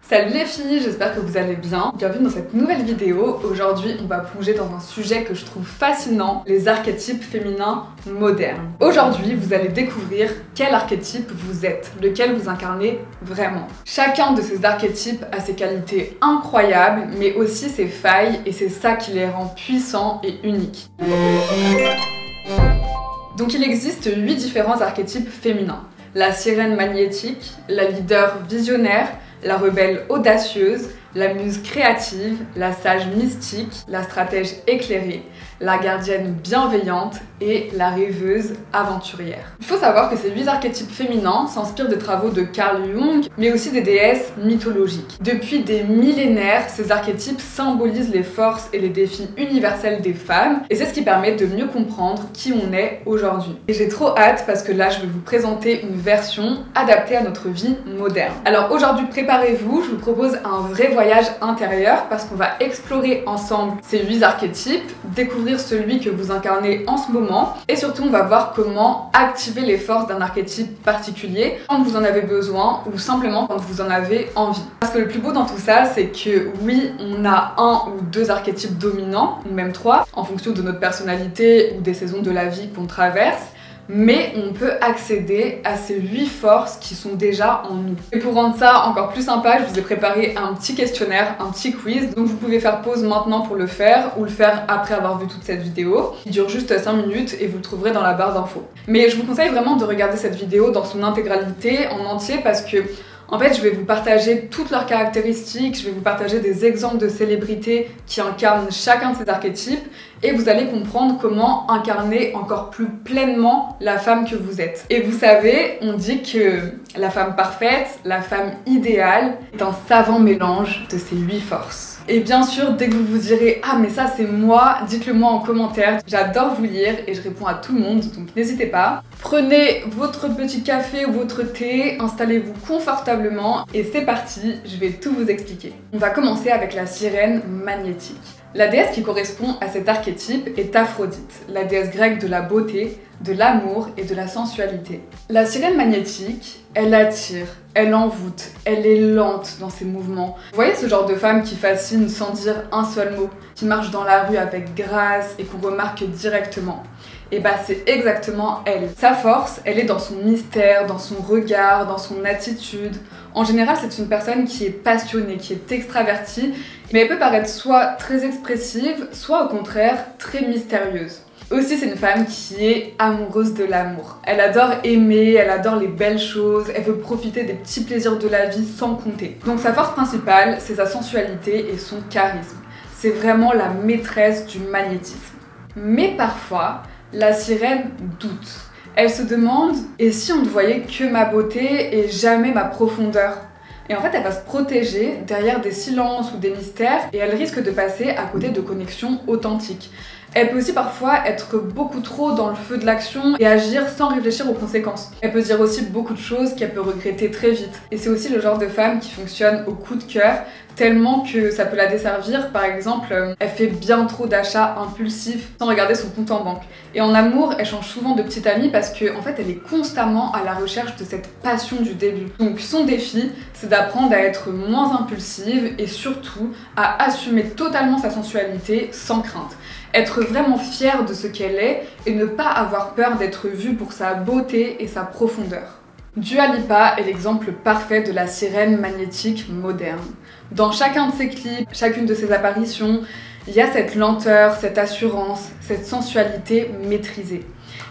Salut les filles, j'espère que vous allez bien. Bienvenue dans cette nouvelle vidéo. Aujourd'hui, on va plonger dans un sujet que je trouve fascinant, les archétypes féminins modernes. Aujourd'hui, vous allez découvrir quel archétype vous êtes, lequel vous incarnez vraiment. Chacun de ces archétypes a ses qualités incroyables, mais aussi ses failles, et c'est ça qui les rend puissants et uniques. Donc il existe 8 différents archétypes féminins. La sirène magnétique, la leader visionnaire, la rebelle audacieuse, la muse créative, la sage mystique, la stratège éclairée, la gardienne bienveillante et la rêveuse aventurière. Il faut savoir que ces 8 archétypes féminins s'inspirent des travaux de Carl Jung, mais aussi des déesses mythologiques. Depuis des millénaires, ces archétypes symbolisent les forces et les défis universels des femmes, et c'est ce qui permet de mieux comprendre qui on est aujourd'hui. Et j'ai trop hâte parce que là, je vais vous présenter une version adaptée à notre vie moderne. Alors aujourd'hui, préparez-vous, je vous propose un vrai voyage intérieur parce qu'on va explorer ensemble ces 8 archétypes, découvrir celui que vous incarnez en ce moment et surtout on va voir comment activer les forces d'un archétype particulier quand vous en avez besoin ou simplement quand vous en avez envie. Parce que le plus beau dans tout ça, c'est que oui, on a un ou deux archétypes dominants ou même 3 en fonction de notre personnalité ou des saisons de la vie qu'on traverse, mais on peut accéder à ces 8 forces qui sont déjà en nous. Et pour rendre ça encore plus sympa, je vous ai préparé un petit questionnaire, un petit quiz, donc vous pouvez faire pause maintenant pour le faire ou le faire après avoir vu toute cette vidéo. Il dure juste 5 minutes et vous le trouverez dans la barre d'infos. Mais je vous conseille vraiment de regarder cette vidéo dans son intégralité, en entier, parce que en fait, je vais vous partager toutes leurs caractéristiques, je vais vous partager des exemples de célébrités qui incarnent chacun de ces archétypes et vous allez comprendre comment incarner encore plus pleinement la femme que vous êtes. Et vous savez, on dit que la femme parfaite, la femme idéale, est un savant mélange de ces 8 forces. Et bien sûr, dès que vous vous direz « Ah mais ça c'est moi », dites-le moi en commentaire. J'adore vous lire et je réponds à tout le monde, donc n'hésitez pas. Prenez votre petit café ou votre thé, installez-vous confortablement et c'est parti, je vais tout vous expliquer. On va commencer avec la sirène magnétique. La déesse qui correspond à cet archétype est Aphrodite, la déesse grecque de la beauté, de l'amour et de la sensualité. La sirène magnétique, elle attire, elle envoûte, elle est lente dans ses mouvements. Vous voyez ce genre de femme qui fascine sans dire un seul mot, qui marche dans la rue avec grâce et qu'on remarque directement. Et bah c'est exactement elle. Sa force, elle est dans son mystère, dans son regard, dans son attitude. En général, c'est une personne qui est passionnée, qui est extravertie, mais elle peut paraître soit très expressive, soit au contraire très mystérieuse. Aussi, c'est une femme qui est amoureuse de l'amour. Elle adore aimer, elle adore les belles choses, elle veut profiter des petits plaisirs de la vie sans compter. Donc sa force principale, c'est sa sensualité et son charisme. C'est vraiment la maîtresse du magnétisme. Mais parfois, la sirène doute. Elle se demande « Et si on ne voyait que ma beauté et jamais ma profondeur ?» Et en fait, elle va se protéger derrière des silences ou des mystères et elle risque de passer à côté de connexions authentiques. Elle peut aussi parfois être beaucoup trop dans le feu de l'action et agir sans réfléchir aux conséquences. Elle peut dire aussi beaucoup de choses qu'elle peut regretter très vite. Et c'est aussi le genre de femme qui fonctionne au coup de cœur, tellement que ça peut la desservir. Par exemple, elle fait bien trop d'achats impulsifs sans regarder son compte en banque. Et en amour, elle change souvent de petite amie parce qu'en fait, elle est constamment à la recherche de cette passion du début. Donc son défi, c'est d'apprendre à être moins impulsive et surtout à assumer totalement sa sensualité sans crainte. Être vraiment fière de ce qu'elle est et ne pas avoir peur d'être vue pour sa beauté et sa profondeur. Dua Lipa est l'exemple parfait de la sirène magnétique moderne. Dans chacun de ses clips, chacune de ses apparitions, il y a cette lenteur, cette assurance, cette sensualité maîtrisée.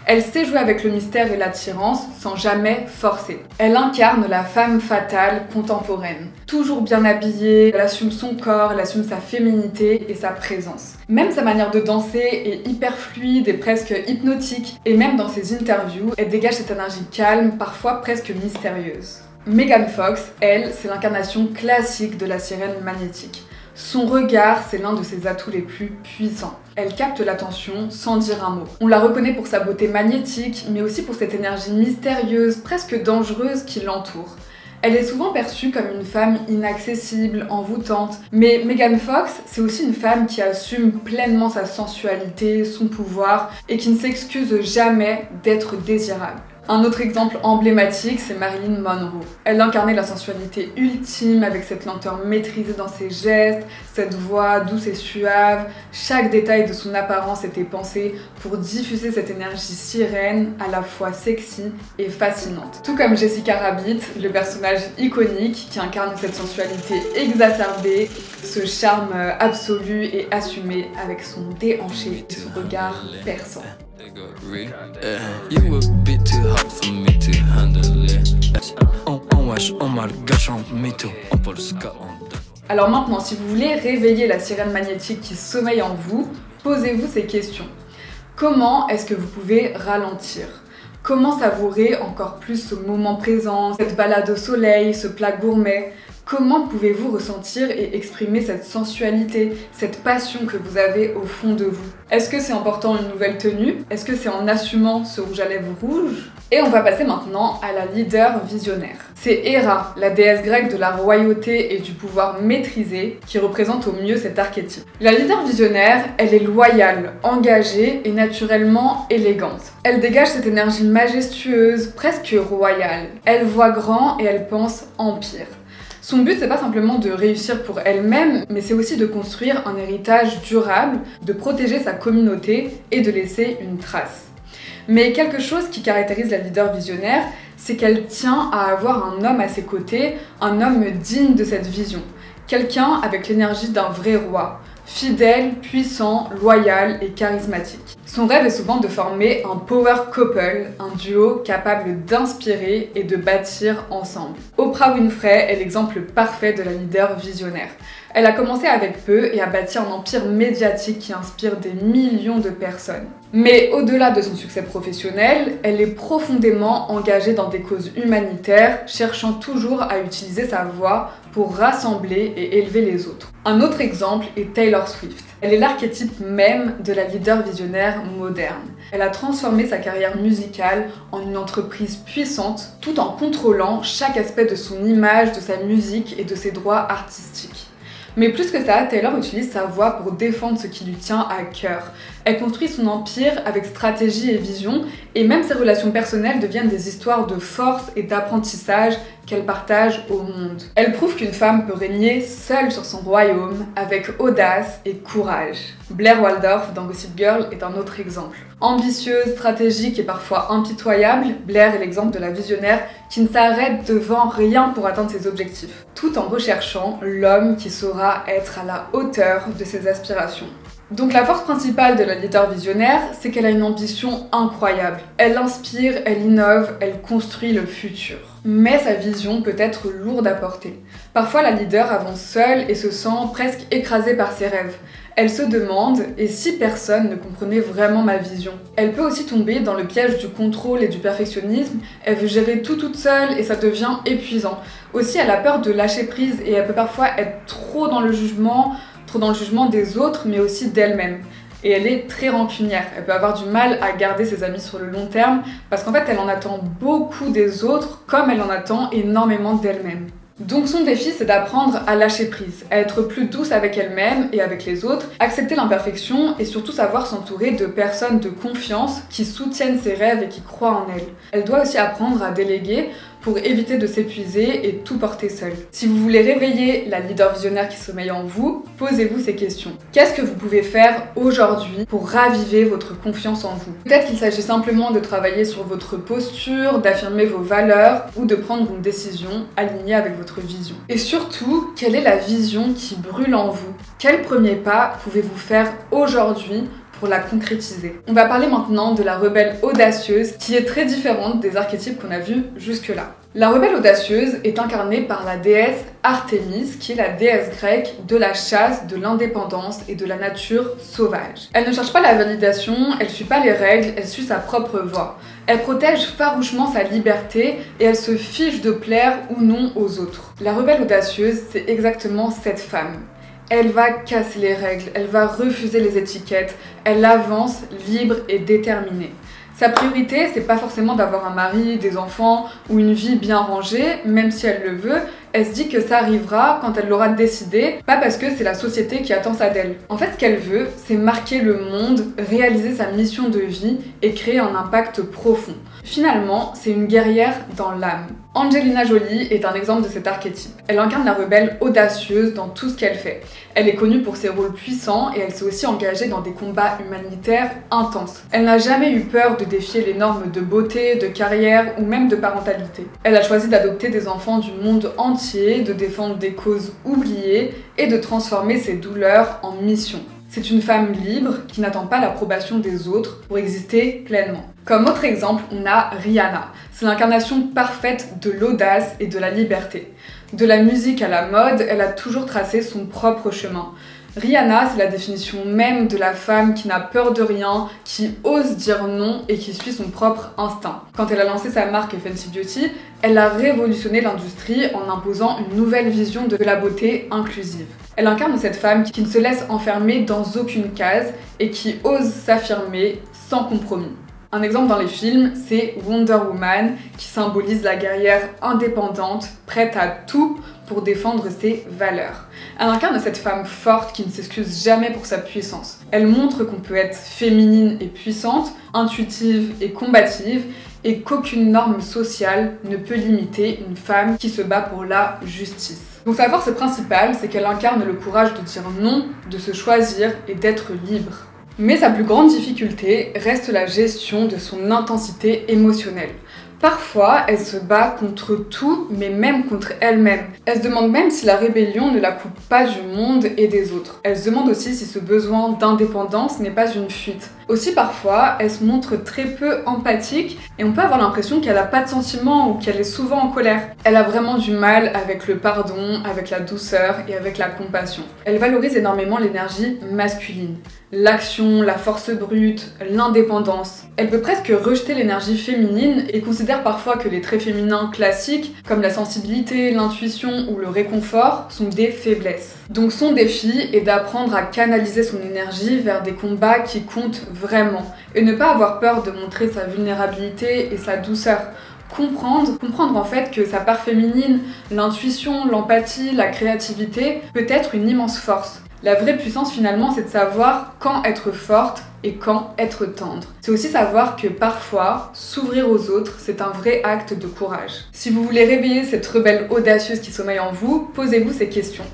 Elle sait jouer avec le mystère et l'attirance sans jamais forcer. Elle incarne la femme fatale contemporaine. Toujours bien habillée, elle assume son corps, elle assume sa féminité et sa présence. Même sa manière de danser est hyper fluide et presque hypnotique. Et même dans ses interviews, elle dégage cette énergie calme, parfois presque mystérieuse. Megan Fox, elle, c'est l'incarnation classique de la sirène magnétique. Son regard, c'est l'un de ses atouts les plus puissants. Elle capte l'attention sans dire un mot. On la reconnaît pour sa beauté magnétique, mais aussi pour cette énergie mystérieuse, presque dangereuse qui l'entoure. Elle est souvent perçue comme une femme inaccessible, envoûtante, mais Megan Fox, c'est aussi une femme qui assume pleinement sa sensualité, son pouvoir, et qui ne s'excuse jamais d'être désirable. Un autre exemple emblématique, c'est Marilyn Monroe. Elle incarnait la sensualité ultime avec cette lenteur maîtrisée dans ses gestes, cette voix douce et suave. Chaque détail de son apparence était pensé pour diffuser cette énergie sirène, à la fois sexy et fascinante. Tout comme Jessica Rabbit, le personnage iconique qui incarne cette sensualité exacerbée, ce charme absolu et assumé avec son déhanché et son regard perçant. Alors maintenant, si vous voulez réveiller la sirène magnétique qui sommeille en vous, posez-vous ces questions. Comment est-ce que vous pouvez ralentir ? Comment savourer encore plus ce moment présent, cette balade au soleil, ce plat gourmet ? Comment pouvez-vous ressentir et exprimer cette sensualité, cette passion que vous avez au fond de vous? Est-ce que c'est en portant une nouvelle tenue? Est-ce que c'est en assumant ce rouge à lèvres rouge? Et on va passer maintenant à la leader visionnaire. C'est Héra, la déesse grecque de la royauté et du pouvoir maîtrisé, qui représente au mieux cet archétype. La leader visionnaire, elle est loyale, engagée et naturellement élégante. Elle dégage cette énergie majestueuse, presque royale. Elle voit grand et elle pense empire. Son but, c'est pas simplement de réussir pour elle-même, mais c'est aussi de construire un héritage durable, de protéger sa communauté et de laisser une trace. Mais quelque chose qui caractérise la leader visionnaire, c'est qu'elle tient à avoir un homme à ses côtés, un homme digne de cette vision. Quelqu'un avec l'énergie d'un vrai roi, fidèle, puissant, loyal et charismatique. Son rêve est souvent de former un power couple, un duo capable d'inspirer et de bâtir ensemble. Oprah Winfrey est l'exemple parfait de la leader visionnaire. Elle a commencé avec peu et a bâti un empire médiatique qui inspire des millions de personnes. Mais au-delà de son succès professionnel, elle est profondément engagée dans des causes humanitaires, cherchant toujours à utiliser sa voix pour rassembler et élever les autres. Un autre exemple est Taylor Swift. Elle est l'archétype même de la leader visionnaire moderne. Elle a transformé sa carrière musicale en une entreprise puissante tout en contrôlant chaque aspect de son image, de sa musique et de ses droits artistiques. Mais plus que ça, Taylor utilise sa voix pour défendre ce qui lui tient à cœur. Elle construit son empire avec stratégie et vision, et même ses relations personnelles deviennent des histoires de force et d'apprentissage qu'elle partage au monde. Elle prouve qu'une femme peut régner seule sur son royaume, avec audace et courage. Blair Waldorf dans Gossip Girl est un autre exemple. Ambitieuse, stratégique et parfois impitoyable, Blair est l'exemple de la visionnaire qui ne s'arrête devant rien pour atteindre ses objectifs, tout en recherchant l'homme qui saura être à la hauteur de ses aspirations. Donc la force principale de la leader visionnaire, c'est qu'elle a une ambition incroyable. Elle inspire, elle innove, elle construit le futur. Mais sa vision peut être lourde à porter. Parfois la leader avance seule et se sent presque écrasée par ses rêves. Elle se demande « et si personne ne comprenait vraiment ma vision ?» Elle peut aussi tomber dans le piège du contrôle et du perfectionnisme. Elle veut gérer tout toute seule et ça devient épuisant. Aussi, elle a peur de lâcher prise et elle peut parfois être trop dans le jugement des autres, mais aussi d'elle-même. Et elle est très rancunière. Elle peut avoir du mal à garder ses amis sur le long terme parce qu'en fait, elle en attend beaucoup des autres comme elle en attend énormément d'elle-même. Donc son défi, c'est d'apprendre à lâcher prise, à être plus douce avec elle-même et avec les autres, accepter l'imperfection et surtout savoir s'entourer de personnes de confiance qui soutiennent ses rêves et qui croient en elle. Elle doit aussi apprendre à déléguer pour éviter de s'épuiser et tout porter seule. Si vous voulez réveiller la leader visionnaire qui sommeille en vous, posez-vous ces questions. Qu'est-ce que vous pouvez faire aujourd'hui pour raviver votre confiance en vous? Peut-être qu'il s'agit simplement de travailler sur votre posture, d'affirmer vos valeurs ou de prendre une décision alignée avec votre vision. Et surtout, quelle est la vision qui brûle en vous? Quel premier pas pouvez-vous faire aujourd'hui pour la concrétiser? On va parler maintenant de la rebelle audacieuse qui est très différente des archétypes qu'on a vus jusque-là. La rebelle audacieuse est incarnée par la déesse Artémis, qui est la déesse grecque de la chasse, de l'indépendance et de la nature sauvage. Elle ne cherche pas la validation, elle suit pas les règles, elle suit sa propre voie. Elle protège farouchement sa liberté et elle se fiche de plaire ou non aux autres. La rebelle audacieuse, c'est exactement cette femme. Elle va casser les règles, elle va refuser les étiquettes, elle avance libre et déterminée. Sa priorité, c'est pas forcément d'avoir un mari, des enfants ou une vie bien rangée, même si elle le veut, Elle se dit que ça arrivera quand elle l'aura décidé, pas parce que c'est la société qui attend ça d'elle. En fait, ce qu'elle veut, c'est marquer le monde, réaliser sa mission de vie et créer un impact profond. Finalement, c'est une guerrière dans l'âme. Angelina Jolie est un exemple de cet archétype. Elle incarne la rebelle audacieuse dans tout ce qu'elle fait. Elle est connue pour ses rôles puissants et elle s'est aussi engagée dans des combats humanitaires intenses. Elle n'a jamais eu peur de défier les normes de beauté, de carrière ou même de parentalité. Elle a choisi d'adopter des enfants du monde entier, de défendre des causes oubliées et de transformer ses douleurs en mission. C'est une femme libre qui n'attend pas l'approbation des autres pour exister pleinement. Comme autre exemple, on a Rihanna. C'est l'incarnation parfaite de l'audace et de la liberté. De la musique à la mode, elle a toujours tracé son propre chemin. Rihanna, c'est la définition même de la femme qui n'a peur de rien, qui ose dire non et qui suit son propre instinct. Quand elle a lancé sa marque Fenty Beauty, elle a révolutionné l'industrie en imposant une nouvelle vision de la beauté inclusive. Elle incarne cette femme qui ne se laisse enfermer dans aucune case et qui ose s'affirmer sans compromis. Un exemple dans les films, c'est Wonder Woman, qui symbolise la guerrière indépendante, prête à tout pour défendre ses valeurs. Elle incarne cette femme forte qui ne s'excuse jamais pour sa puissance. Elle montre qu'on peut être féminine et puissante, intuitive et combative, et qu'aucune norme sociale ne peut limiter une femme qui se bat pour la justice. Donc sa force principale, c'est qu'elle incarne le courage de dire non, de se choisir et d'être libre. Mais sa plus grande difficulté reste la gestion de son intensité émotionnelle. Parfois, elle se bat contre tout, mais même contre elle-même. Elle se demande même si la rébellion ne la coupe pas du monde et des autres. Elle se demande aussi si ce besoin d'indépendance n'est pas une fuite. Aussi parfois, elle se montre très peu empathique et on peut avoir l'impression qu'elle n'a pas de sentiments ou qu'elle est souvent en colère. Elle a vraiment du mal avec le pardon, avec la douceur et avec la compassion. Elle valorise énormément l'énergie masculine. L'action, la force brute, l'indépendance. Elle peut presque rejeter l'énergie féminine et considère parfois que les traits féminins classiques, comme la sensibilité, l'intuition ou le réconfort, sont des faiblesses. Donc son défi est d'apprendre à canaliser son énergie vers des combats qui comptent vraiment et ne pas avoir peur de montrer sa vulnérabilité et sa douceur. Comprendre en fait que sa part féminine, l'intuition, l'empathie, la créativité peut être une immense force. La vraie puissance finalement, c'est de savoir quand être forte et quand être tendre. C'est aussi savoir que parfois, s'ouvrir aux autres, c'est un vrai acte de courage. Si vous voulez réveiller cette rebelle audacieuse qui sommeille en vous, posez-vous ces questions.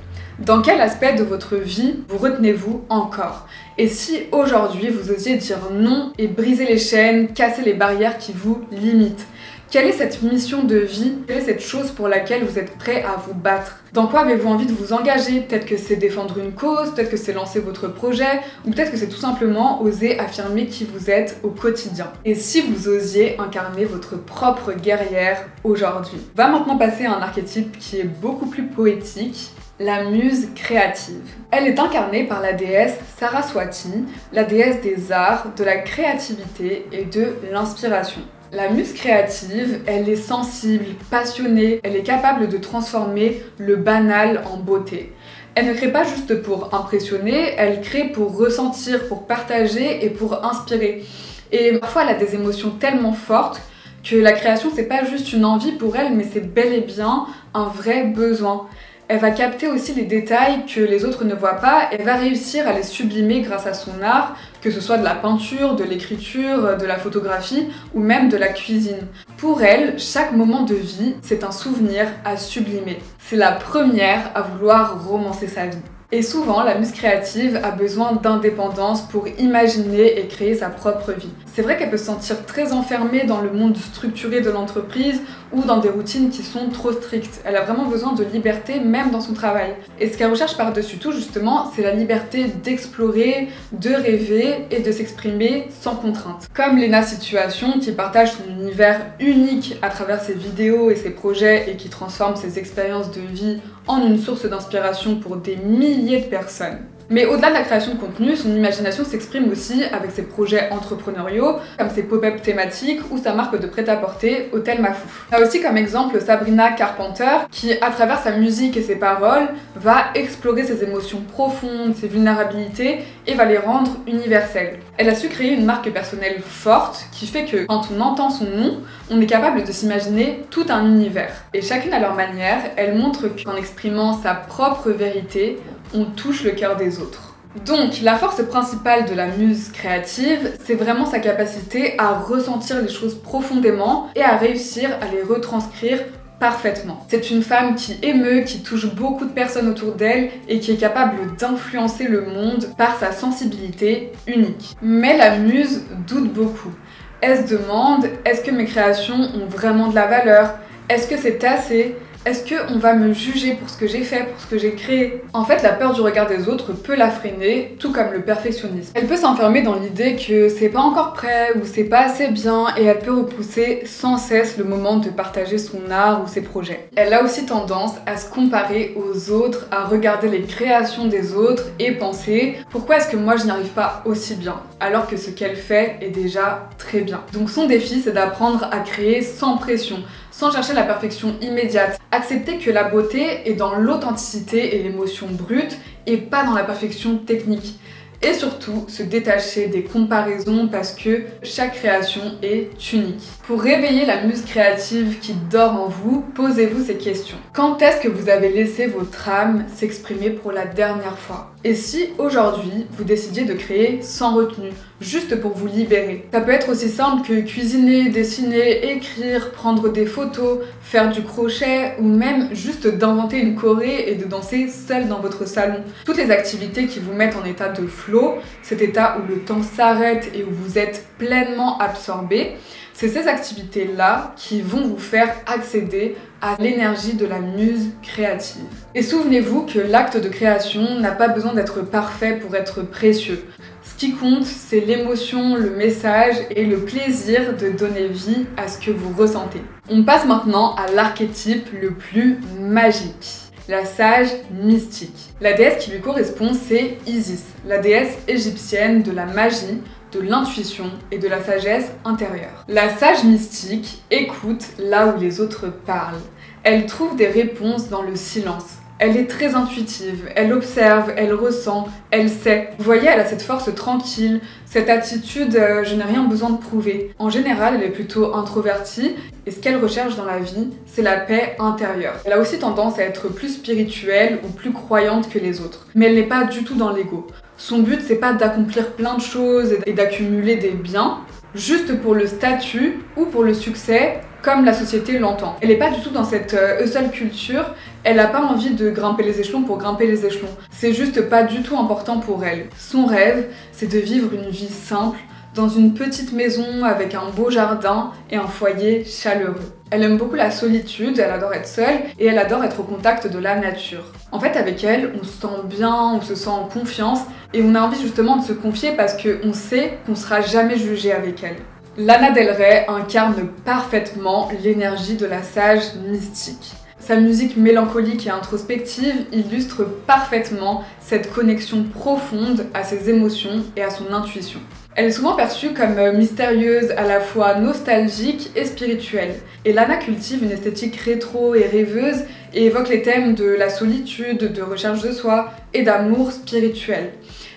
Dans quel aspect de votre vie vous retenez-vous encore? Et si aujourd'hui vous osiez dire non et briser les chaînes, casser les barrières qui vous limitent? Quelle est cette mission de vie? Quelle est cette chose pour laquelle vous êtes prêt à vous battre? Dans quoi avez-vous envie de vous engager? Peut-être que c'est défendre une cause, peut-être que c'est lancer votre projet, ou peut-être que c'est tout simplement oser affirmer qui vous êtes au quotidien. Et si vous osiez incarner votre propre guerrière aujourd'hui? On va maintenant passer à un archétype qui est beaucoup plus poétique, la muse créative. Elle est incarnée par la déesse Saraswati, la déesse des arts, de la créativité et de l'inspiration. La muse créative, elle est sensible, passionnée, elle est capable de transformer le banal en beauté. Elle ne crée pas juste pour impressionner, elle crée pour ressentir, pour partager et pour inspirer. Et parfois elle a des émotions tellement fortes que la création c'est pas juste une envie pour elle, mais c'est bel et bien un vrai besoin. Elle va capter aussi les détails que les autres ne voient pas et va réussir à les sublimer grâce à son art, que ce soit de la peinture, de l'écriture, de la photographie ou même de la cuisine. Pour elle, chaque moment de vie, c'est un souvenir à sublimer. C'est la première à vouloir romancer sa vie. Et souvent, la muse créative a besoin d'indépendance pour imaginer et créer sa propre vie. C'est vrai qu'elle peut se sentir très enfermée dans le monde structuré de l'entreprise ou dans des routines qui sont trop strictes. Elle a vraiment besoin de liberté, même dans son travail. Et ce qu'elle recherche par-dessus tout, justement, c'est la liberté d'explorer, de rêver et de s'exprimer sans contrainte. Comme Lena Situation, qui partage son univers unique à travers ses vidéos et ses projets et qui transforme ses expériences de vie en une source d'inspiration pour des milliers de personnes. Mais au-delà de la création de contenu, son imagination s'exprime aussi avec ses projets entrepreneuriaux, comme ses pop-up thématiques ou sa marque de prêt-à-porter Hôtel Mafouf. On a aussi comme exemple Sabrina Carpenter, qui à travers sa musique et ses paroles va explorer ses émotions profondes, ses vulnérabilités et va les rendre universelles. Elle a su créer une marque personnelle forte qui fait que quand on entend son nom, on est capable de s'imaginer tout un univers. Et chacune à leur manière, elle montre qu'en exprimant sa propre vérité, on touche le cœur des autres. Donc, la force principale de la muse créative, c'est vraiment sa capacité à ressentir les choses profondément et à réussir à les retranscrire parfaitement. C'est une femme qui émeut, qui touche beaucoup de personnes autour d'elle et qui est capable d'influencer le monde par sa sensibilité unique. Mais la muse doute beaucoup. Elle se demande, est-ce que mes créations ont vraiment de la valeur? Est-ce que c'est assez? Est-ce qu'on va me juger pour ce que j'ai fait, pour ce que j'ai créé? En fait, la peur du regard des autres peut la freiner, tout comme le perfectionnisme. Elle peut s'enfermer dans l'idée que c'est pas encore prêt ou c'est pas assez bien et elle peut repousser sans cesse le moment de partager son art ou ses projets. Elle a aussi tendance à se comparer aux autres, à regarder les créations des autres et penser pourquoi est-ce que moi je n'y arrive pas aussi bien alors que ce qu'elle fait est déjà très bien. Donc son défi, c'est d'apprendre à créer sans pression, sans chercher la perfection immédiate. Accepter que la beauté est dans l'authenticité et l'émotion brute et pas dans la perfection technique. Et surtout, se détacher des comparaisons parce que chaque création est unique. Pour réveiller la muse créative qui dort en vous, posez-vous ces questions. Quand est-ce que vous avez laissé votre âme s'exprimer pour la dernière fois? Et si aujourd'hui, vous décidiez de créer sans retenue, juste pour vous libérer? Ça peut être aussi simple que cuisiner, dessiner, écrire, prendre des photos, faire du crochet ou même juste d'inventer une choré et de danser seul dans votre salon. Toutes les activités qui vous mettent en état de flow, cet état où le temps s'arrête et où vous êtes pleinement absorbé, c'est ces activités-là qui vont vous faire accéder à l'énergie de la muse créative. Et souvenez-vous que l'acte de création n'a pas besoin d'être parfait pour être précieux. Ce qui compte, c'est l'émotion, le message et le plaisir de donner vie à ce que vous ressentez. On passe maintenant à l'archétype le plus magique. La sage mystique. La déesse qui lui correspond, c'est Isis, la déesse égyptienne de la magie, de l'intuition et de la sagesse intérieure. La sage mystique écoute là où les autres parlent. Elle trouve des réponses dans le silence. Elle est très intuitive, elle observe, elle ressent, elle sait. Vous voyez, elle a cette force tranquille, cette attitude « je n'ai rien besoin de prouver ». En général, elle est plutôt introvertie et ce qu'elle recherche dans la vie, c'est la paix intérieure. Elle a aussi tendance à être plus spirituelle ou plus croyante que les autres. Mais elle n'est pas du tout dans l'ego. Son but, c'est pas d'accomplir plein de choses et d'accumuler des biens, juste pour le statut ou pour le succès, comme la société l'entend. Elle n'est pas du tout dans cette hustle culture, elle n'a pas envie de grimper les échelons pour grimper les échelons. C'est juste pas du tout important pour elle. Son rêve, c'est de vivre une vie simple, dans une petite maison avec un beau jardin et un foyer chaleureux. Elle aime beaucoup la solitude, elle adore être seule et elle adore être au contact de la nature. En fait, avec elle, on se sent bien, on se sent en confiance et on a envie justement de se confier parce qu'on sait qu'on sera jamais jugé avec elle. Lana Del Rey incarne parfaitement l'énergie de la sage mystique. Sa musique mélancolique et introspective illustre parfaitement cette connexion profonde à ses émotions et à son intuition. Elle est souvent perçue comme mystérieuse, à la fois nostalgique et spirituelle. Et Lana cultive une esthétique rétro et rêveuse et évoque les thèmes de la solitude, de recherche de soi et d'amour spirituel.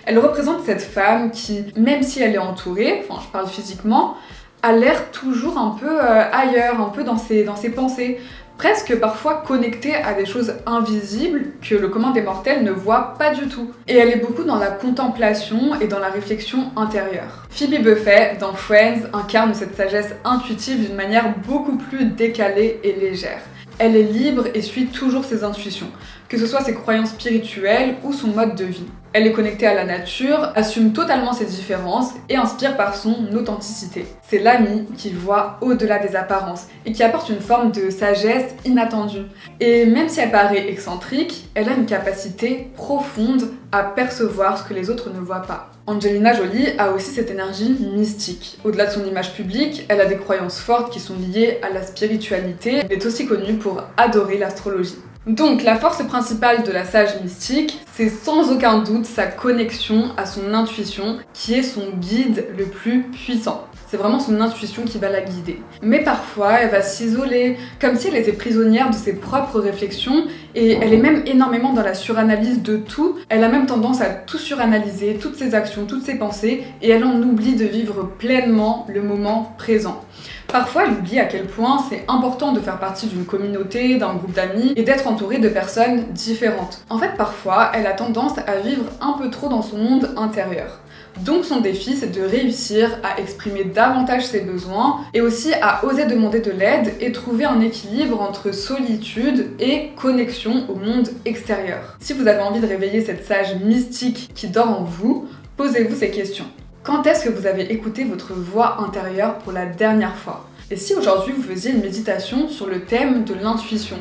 Elle représente cette femme qui, même si elle est entourée, enfin je parle physiquement, a l'air toujours un peu ailleurs, un peu dans ses pensées, presque parfois connectée à des choses invisibles que le commun des mortels ne voit pas du tout. Et elle est beaucoup dans la contemplation et dans la réflexion intérieure. Phoebe Buffay, dans Friends, incarne cette sagesse intuitive d'une manière beaucoup plus décalée et légère. Elle est libre et suit toujours ses intuitions, que ce soit ses croyances spirituelles ou son mode de vie. Elle est connectée à la nature, assume totalement ses différences et inspire par son authenticité. C'est l'amie qui voit au-delà des apparences et qui apporte une forme de sagesse inattendue. Et même si elle paraît excentrique, elle a une capacité profonde à percevoir ce que les autres ne voient pas. Angelina Jolie a aussi cette énergie mystique. Au-delà de son image publique, elle a des croyances fortes qui sont liées à la spiritualité. Elle est aussi connue pour adorer l'astrologie. Donc la force principale de la sage mystique, c'est sans aucun doute sa connexion à son intuition qui est son guide le plus puissant. C'est vraiment son intuition qui va la guider. Mais parfois, elle va s'isoler, comme si elle était prisonnière de ses propres réflexions, et elle est même énormément dans la suranalyse de tout. Elle a même tendance à tout suranalyser, toutes ses actions, toutes ses pensées, et elle en oublie de vivre pleinement le moment présent. Parfois, elle oublie à quel point c'est important de faire partie d'une communauté, d'un groupe d'amis, et d'être entourée de personnes différentes. En fait, parfois, elle a tendance à vivre un peu trop dans son monde intérieur. Donc son défi, c'est de réussir à exprimer davantage ses besoins et aussi à oser demander de l'aide et trouver un équilibre entre solitude et connexion au monde extérieur. Si vous avez envie de réveiller cette sage mystique qui dort en vous, posez-vous ces questions. Quand est-ce que vous avez écouté votre voix intérieure pour la dernière fois? Et si aujourd'hui vous faisiez une méditation sur le thème de l'intuition?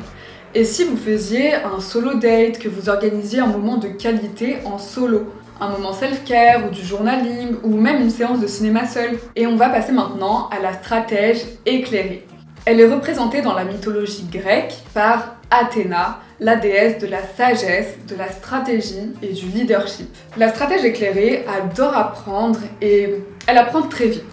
Et si vous faisiez un solo date, que vous organisiez un moment de qualité en solo? Un moment self-care ou du journaling ou même une séance de cinéma seul. Et on va passer maintenant à la stratège éclairée. Elle est représentée dans la mythologie grecque par Athéna, la déesse de la sagesse, de la stratégie et du leadership. La stratège éclairée adore apprendre et elle apprend très vite.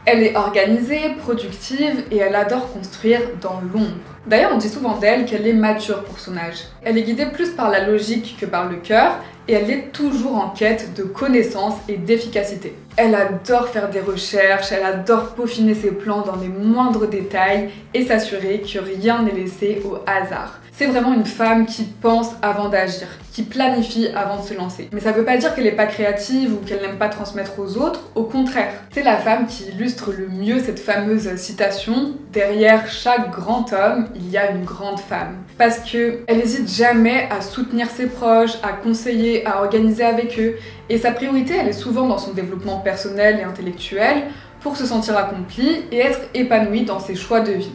Elle est organisée, productive et elle adore construire dans l'ombre. D'ailleurs, on dit souvent d'elle qu'elle est mature pour son âge. Elle est guidée plus par la logique que par le cœur et elle est toujours en quête de connaissances et d'efficacité. Elle adore faire des recherches, elle adore peaufiner ses plans dans les moindres détails et s'assurer que rien n'est laissé au hasard. C'est vraiment une femme qui pense avant d'agir, qui planifie avant de se lancer. Mais ça veut pas dire qu'elle est pas créative ou qu'elle n'aime pas transmettre aux autres, au contraire. C'est la femme qui illustre le mieux cette fameuse citation « Derrière chaque grand homme, il y a une grande femme ». Parce qu'elle n'hésite jamais à soutenir ses proches, à conseiller, à organiser avec eux. Et sa priorité, elle est souvent dans son développement personnel et intellectuel pour se sentir accomplie et être épanouie dans ses choix de vie.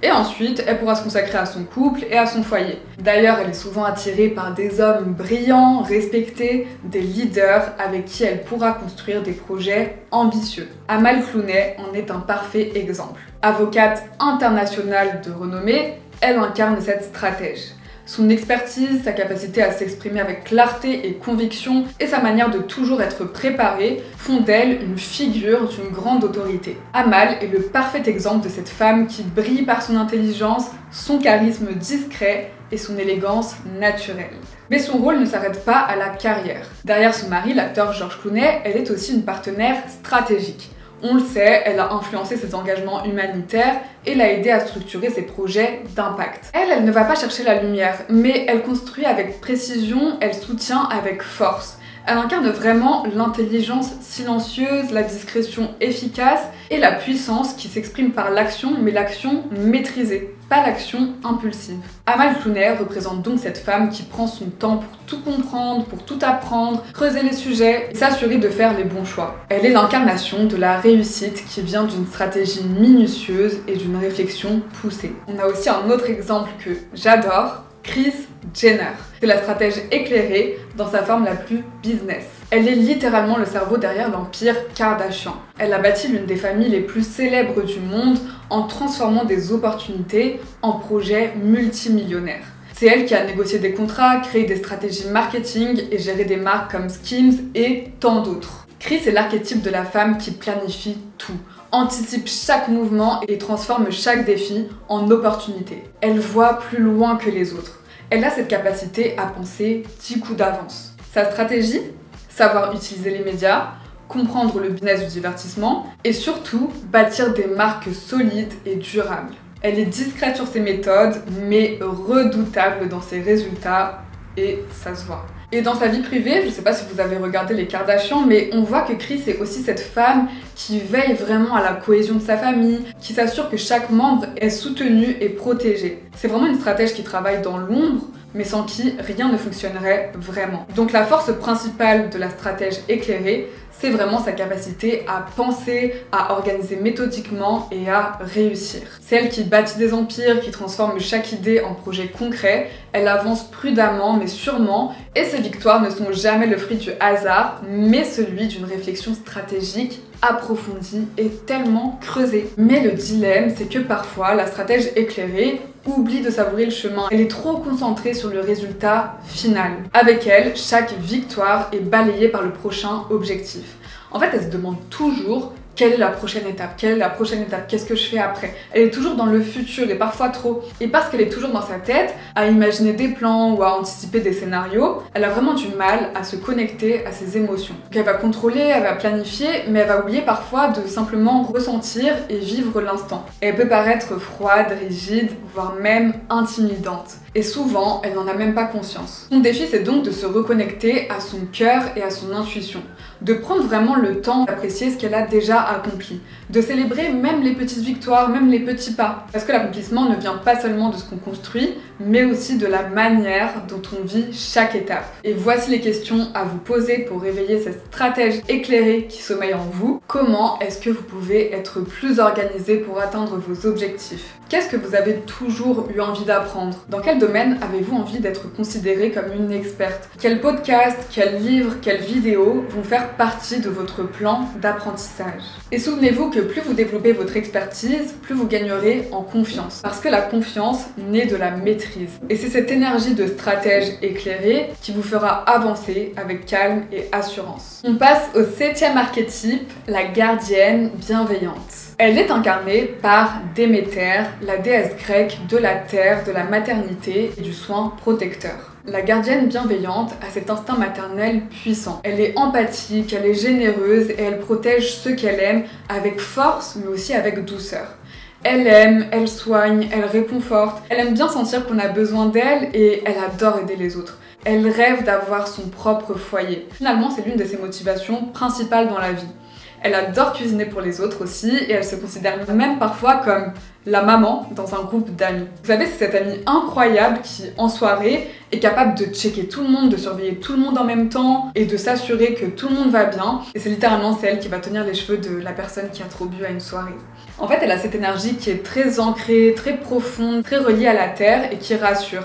Et ensuite, elle pourra se consacrer à son couple et à son foyer. D'ailleurs, elle est souvent attirée par des hommes brillants, respectés, des leaders avec qui elle pourra construire des projets ambitieux. Amal Clooney en est un parfait exemple. Avocate internationale de renommée, elle incarne cette stratège. Son expertise, sa capacité à s'exprimer avec clarté et conviction et sa manière de toujours être préparée font d'elle une figure d'une grande autorité. Amal est le parfait exemple de cette femme qui brille par son intelligence, son charisme discret et son élégance naturelle. Mais son rôle ne s'arrête pas à la carrière. Derrière son mari, l'acteur George Clooney, elle est aussi une partenaire stratégique. On le sait, elle a influencé ses engagements humanitaires et l'a aidé à structurer ses projets d'impact. Elle ne va pas chercher la lumière, mais elle construit avec précision, elle soutient avec force. Elle incarne vraiment l'intelligence silencieuse, la discrétion efficace et la puissance qui s'exprime par l'action, mais l'action maîtrisée, pas l'action impulsive. Amal Clooney représente donc cette femme qui prend son temps pour tout comprendre, pour tout apprendre, creuser les sujets et s'assurer de faire les bons choix. Elle est l'incarnation de la réussite qui vient d'une stratégie minutieuse et d'une réflexion poussée. On a aussi un autre exemple que j'adore, Kris Jenner. C'est la stratège éclairée dans sa forme la plus business. Elle est littéralement le cerveau derrière l'empire Kardashian. Elle a bâti l'une des familles les plus célèbres du monde en transformant des opportunités en projets multimillionnaires. C'est elle qui a négocié des contrats, créé des stratégies marketing et géré des marques comme Skims et tant d'autres. Kris est l'archétype de la femme qui planifie tout, anticipe chaque mouvement et transforme chaque défi en opportunité. Elle voit plus loin que les autres. Elle a cette capacité à penser 10 coups d'avance. Sa stratégie? Savoir utiliser les médias, comprendre le business du divertissement et surtout bâtir des marques solides et durables. Elle est discrète sur ses méthodes, mais redoutable dans ses résultats et ça se voit. Et dans sa vie privée, je ne sais pas si vous avez regardé les Kardashians, mais on voit que Kris est aussi cette femme qui veille vraiment à la cohésion de sa famille, qui s'assure que chaque membre est soutenu et protégé. C'est vraiment une stratège qui travaille dans l'ombre, mais sans qui rien ne fonctionnerait vraiment. Donc la force principale de la stratège éclairée, c'est vraiment sa capacité à penser, à organiser méthodiquement et à réussir. C'est elle qui bâtit des empires, qui transforme chaque idée en projet concret. Elle avance prudemment mais sûrement et ses victoires ne sont jamais le fruit du hasard, mais celui d'une réflexion stratégique approfondie et tellement creusée. Mais le dilemme, c'est que parfois, la stratège éclairée, oublie de savourer le chemin. Elle est trop concentrée sur le résultat final. Avec elle, chaque victoire est balayée par le prochain objectif. En fait, elle se demande toujours quelle est la prochaine étape, quelle est la prochaine étape, qu'est-ce que je fais après. Elle est toujours dans le futur et parfois trop. Et parce qu'elle est toujours dans sa tête, à imaginer des plans ou à anticiper des scénarios, elle a vraiment du mal à se connecter à ses émotions. Donc elle va contrôler, elle va planifier, mais elle va oublier parfois de simplement ressentir et vivre l'instant. Elle peut paraître froide, rigide, voire même intimidante. Et souvent, elle n'en a même pas conscience. Son défi, c'est donc de se reconnecter à son cœur et à son intuition. De prendre vraiment le temps d'apprécier ce qu'elle a déjà accompli. De célébrer même les petites victoires, même les petits pas. Parce que l'accomplissement ne vient pas seulement de ce qu'on construit, mais aussi de la manière dont on vit chaque étape. Et voici les questions à vous poser pour réveiller cette stratège éclairée qui sommeille en vous. Comment est-ce que vous pouvez être plus organisé pour atteindre vos objectifs? Qu'est-ce que vous avez toujours eu envie d'apprendre? Dans quel domaine avez-vous envie d'être considéré comme une experte? Quel podcast, quel livre, quelle vidéo vont faire partie de votre plan d'apprentissage? Et souvenez-vous que plus vous développez votre expertise, plus vous gagnerez en confiance. Parce que la confiance naît de la maîtrise. Et c'est cette énergie de stratège éclairée qui vous fera avancer avec calme et assurance. On passe au 7e archétype, la gardienne bienveillante. Elle est incarnée par Déméter, la déesse grecque de la terre, de la maternité et du soin protecteur. La gardienne bienveillante a cet instinct maternel puissant. Elle est empathique, elle est généreuse et elle protège ceux qu'elle aime avec force mais aussi avec douceur. Elle aime, elle soigne, elle réconforte, elle aime bien sentir qu'on a besoin d'elle et elle adore aider les autres. Elle rêve d'avoir son propre foyer. Finalement, c'est l'une de ses motivations principales dans la vie. Elle adore cuisiner pour les autres aussi et elle se considère même parfois comme la maman dans un groupe d'amis. Vous savez, c'est cette amie incroyable qui, en soirée, est capable de checker tout le monde, de surveiller tout le monde en même temps et de s'assurer que tout le monde va bien. Et c'est littéralement celle qui va tenir les cheveux de la personne qui a trop bu à une soirée. En fait, elle a cette énergie qui est très ancrée, très profonde, très reliée à la terre et qui rassure.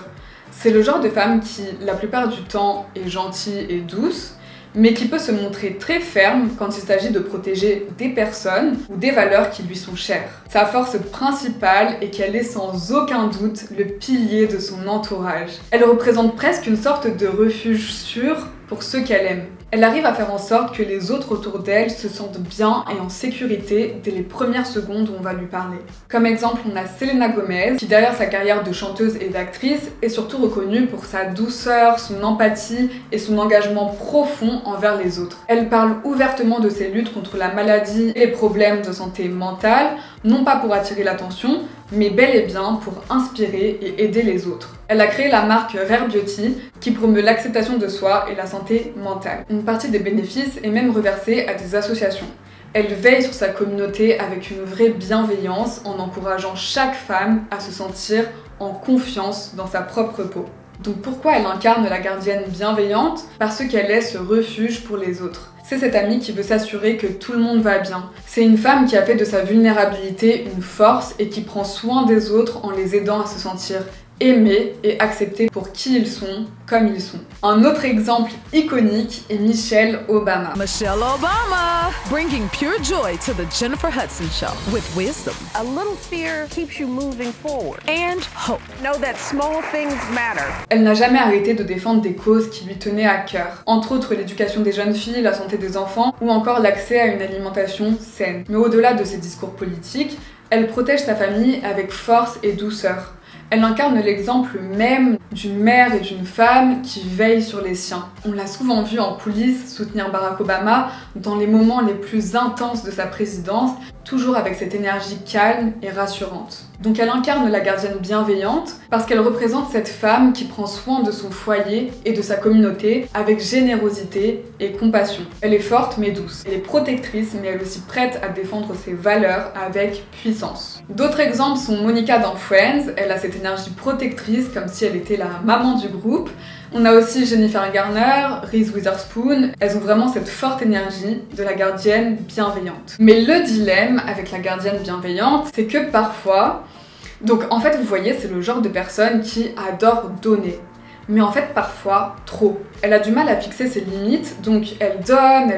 C'est le genre de femme qui, la plupart du temps, est gentille et douce, mais qui peut se montrer très ferme quand il s'agit de protéger des personnes ou des valeurs qui lui sont chères. Sa force principale est qu'elle est sans aucun doute le pilier de son entourage. Elle représente presque une sorte de refuge sûr pour ceux qu'elle aime. Elle arrive à faire en sorte que les autres autour d'elle se sentent bien et en sécurité dès les premières secondes où on va lui parler. Comme exemple, on a Selena Gomez, qui derrière sa carrière de chanteuse et d'actrice est surtout reconnue pour sa douceur, son empathie et son engagement profond envers les autres. Elle parle ouvertement de ses luttes contre la maladie et les problèmes de santé mentale, non pas pour attirer l'attention, mais bel et bien pour inspirer et aider les autres. Elle a créé la marque Rare Beauty qui promeut l'acceptation de soi et la santé mentale. Une partie des bénéfices est même reversée à des associations. Elle veille sur sa communauté avec une vraie bienveillance en encourageant chaque femme à se sentir en confiance dans sa propre peau. Donc pourquoi elle incarne la gardienne bienveillante? Parce qu'elle est ce refuge pour les autres. C'est cette amie qui veut s'assurer que tout le monde va bien. C'est une femme qui a fait de sa vulnérabilité une force et qui prend soin des autres en les aidant à se sentir aimés et acceptés pour qui ils sont, comme ils sont. Un autre exemple iconique est Michelle Obama. Michelle Obama, bringing pure joy to the Jennifer Hudson Show with wisdom. A little fear keeps you moving forward. And hope. Know that small things matter. Elle n'a jamais arrêté de défendre des causes qui lui tenaient à cœur, entre autres l'éducation des jeunes filles, la santé des enfants ou encore l'accès à une alimentation saine. Mais au-delà de ses discours politiques, elle protège sa famille avec force et douceur. Elle incarne l'exemple même d'une mère et d'une femme qui veillent sur les siens. On l'a souvent vu en coulisses soutenir Barack Obama dans les moments les plus intenses de sa présidence, toujours avec cette énergie calme et rassurante. Donc elle incarne la gardienne bienveillante parce qu'elle représente cette femme qui prend soin de son foyer et de sa communauté avec générosité et compassion. Elle est forte mais douce. Elle est protectrice mais elle est aussi prête à défendre ses valeurs avec puissance. D'autres exemples sont Monica dans Friends. Elle a cette énergie protectrice comme si elle était la maman du groupe. On a aussi Jennifer Garner, Reese Witherspoon, elles ont vraiment cette forte énergie de la gardienne bienveillante. Mais le dilemme avec la gardienne bienveillante, c'est que parfois, donc en fait vous voyez, c'est le genre de personne qui adore donner. Mais en fait parfois trop. Elle a du mal à fixer ses limites, donc elle donne,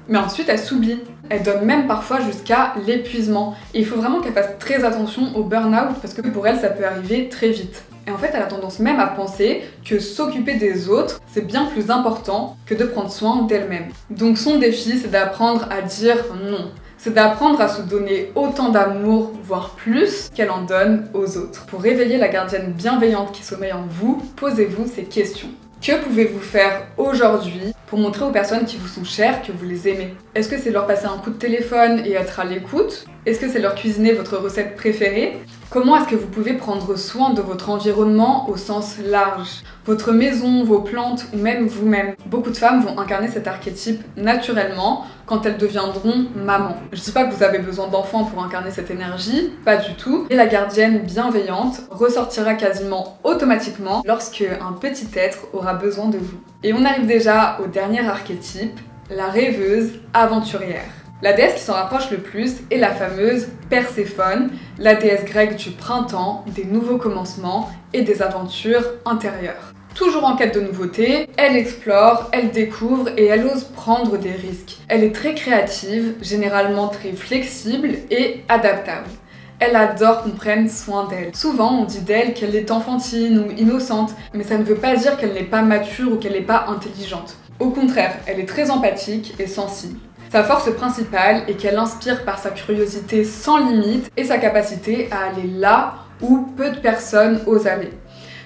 mais ensuite elle s'oublie. Elle donne même parfois jusqu'à l'épuisement. Et il faut vraiment qu'elle fasse très attention au burn-out parce que pour elle, ça peut arriver très vite. Et en fait, elle a tendance même à penser que s'occuper des autres, c'est bien plus important que de prendre soin d'elle-même. Donc son défi, c'est d'apprendre à dire non. C'est d'apprendre à se donner autant d'amour, voire plus, qu'elle en donne aux autres. Pour réveiller la gardienne bienveillante qui sommeille en vous, posez-vous ces questions. Que pouvez-vous faire aujourd'hui pour montrer aux personnes qui vous sont chères que vous les aimez? Est-ce que c'est leur passer un coup de téléphone et être à l'écoute? Est-ce que c'est leur cuisiner votre recette préférée? Comment est-ce que vous pouvez prendre soin de votre environnement au sens large? Votre maison, vos plantes ou même vous-même. Beaucoup de femmes vont incarner cet archétype naturellement quand elles deviendront maman. Je dis pas que vous avez besoin d'enfants pour incarner cette énergie, pas du tout. Et la gardienne bienveillante ressortira quasiment automatiquement lorsque un petit être aura besoin de vous. Et on arrive déjà au dernier archétype, la rêveuse aventurière. La déesse qui s'en rapproche le plus est la fameuse Perséphone, la déesse grecque du printemps, des nouveaux commencements et des aventures intérieures. Toujours en quête de nouveautés, elle explore, elle découvre et elle ose prendre des risques. Elle est très créative, généralement très flexible et adaptable. Elle adore qu'on prenne soin d'elle. Souvent, on dit d'elle qu'elle est enfantine ou innocente, mais ça ne veut pas dire qu'elle n'est pas mature ou qu'elle n'est pas intelligente. Au contraire, elle est très empathique et sensible. Sa force principale est qu'elle inspire par sa curiosité sans limite et sa capacité à aller là où peu de personnes osent aller.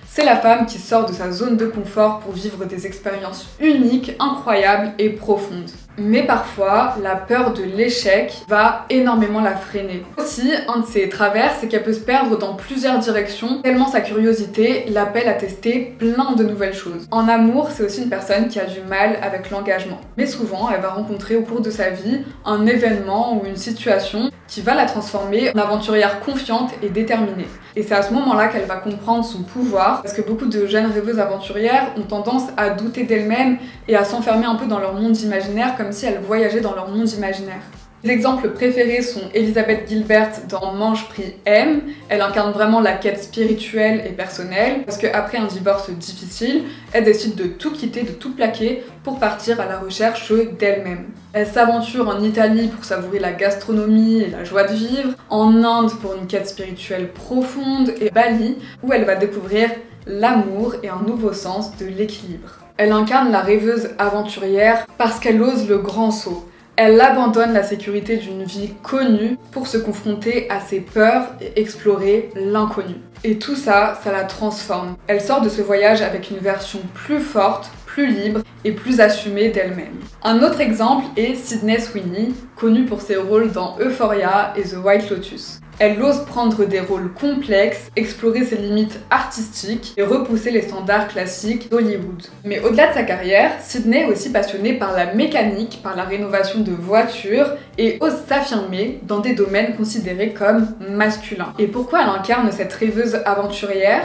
C'est la femme qui sort de sa zone de confort pour vivre des expériences uniques, incroyables et profondes. Mais parfois, la peur de l'échec va énormément la freiner. Aussi, un de ses travers, c'est qu'elle peut se perdre dans plusieurs directions, tellement sa curiosité l'appelle à tester plein de nouvelles choses. En amour, c'est aussi une personne qui a du mal avec l'engagement. Mais souvent, elle va rencontrer au cours de sa vie un événement ou une situation qui va la transformer en aventurière confiante et déterminée. Et c'est à ce moment-là qu'elle va comprendre son pouvoir, parce que beaucoup de jeunes rêveuses aventurières ont tendance à douter d'elles-mêmes et à s'enfermer un peu dans leur monde imaginaire, comme si elles voyageaient dans leur monde imaginaire. Les exemples préférés sont Elizabeth Gilbert dans Mange, Prie, Aime. Elle incarne vraiment la quête spirituelle et personnelle, parce qu'après un divorce difficile, elle décide de tout quitter, de tout plaquer pour partir à la recherche d'elle-même. Elle s'aventure en Italie pour savourer la gastronomie et la joie de vivre, en Inde pour une quête spirituelle profonde et Bali où elle va découvrir l'amour et un nouveau sens de l'équilibre. Elle incarne la rêveuse aventurière parce qu'elle ose le grand saut. Elle abandonne la sécurité d'une vie connue pour se confronter à ses peurs et explorer l'inconnu. Et tout ça, ça la transforme. Elle sort de ce voyage avec une version plus forte, plus libre et plus assumée d'elle-même. Un autre exemple est Sydney Sweeney, connue pour ses rôles dans Euphoria et The White Lotus. Elle ose prendre des rôles complexes, explorer ses limites artistiques et repousser les standards classiques d'Hollywood. Mais au-delà de sa carrière, Sydney est aussi passionnée par la mécanique, par la rénovation de voitures et ose s'affirmer dans des domaines considérés comme masculins. Et pourquoi elle incarne cette rêveuse aventurière ?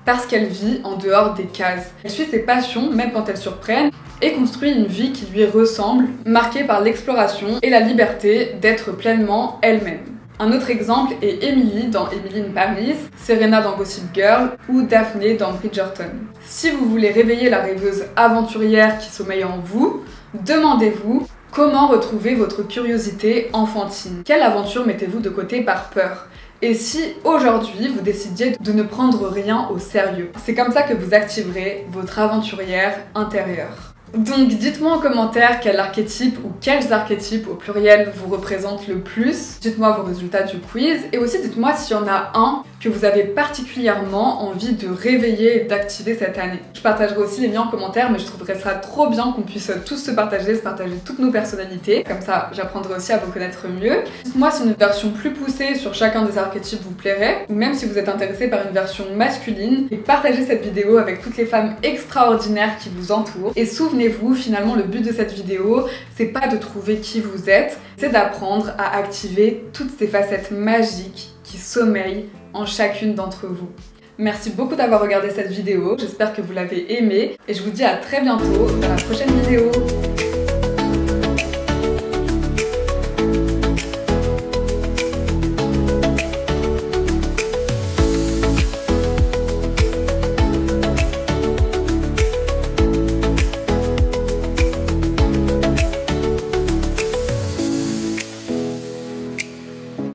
Parce qu'elle vit en dehors des cases. Elle suit ses passions, même quand elles surprennent, et construit une vie qui lui ressemble, marquée par l'exploration et la liberté d'être pleinement elle-même. Un autre exemple est Emily dans Emily in Paris, Serena dans Gossip Girl ou Daphne dans Bridgerton. Si vous voulez réveiller la rêveuse aventurière qui sommeille en vous, demandez-vous comment retrouver votre curiosité enfantine. Quelle aventure mettez-vous de côté par peur ? Et si aujourd'hui vous décidiez de ne prendre rien au sérieux? C'est comme ça que vous activerez votre aventurière intérieure. Donc dites-moi en commentaire quel archétype ou quels archétypes au pluriel vous représentent le plus. Dites-moi vos résultats du quiz et aussi dites-moi s'il y en a un que vous avez particulièrement envie de réveiller et d'activer cette année. Je partagerai aussi les miens en commentaire, mais je trouverais ça trop bien qu'on puisse tous se partager toutes nos personnalités. Comme ça, j'apprendrai aussi à vous connaître mieux. Dites-moi si une version plus poussée sur chacun des archétypes vous plairait, ou même si vous êtes intéressé par une version masculine. Et partagez cette vidéo avec toutes les femmes extraordinaires qui vous entourent. Et souvenez-vous, finalement, le but de cette vidéo, c'est pas de trouver qui vous êtes, c'est d'apprendre à activer toutes ces facettes magiques qui sommeillent en chacune d'entre vous. Merci beaucoup d'avoir regardé cette vidéo, j'espère que vous l'avez aimée et je vous dis à très bientôt dans la prochaine vidéo.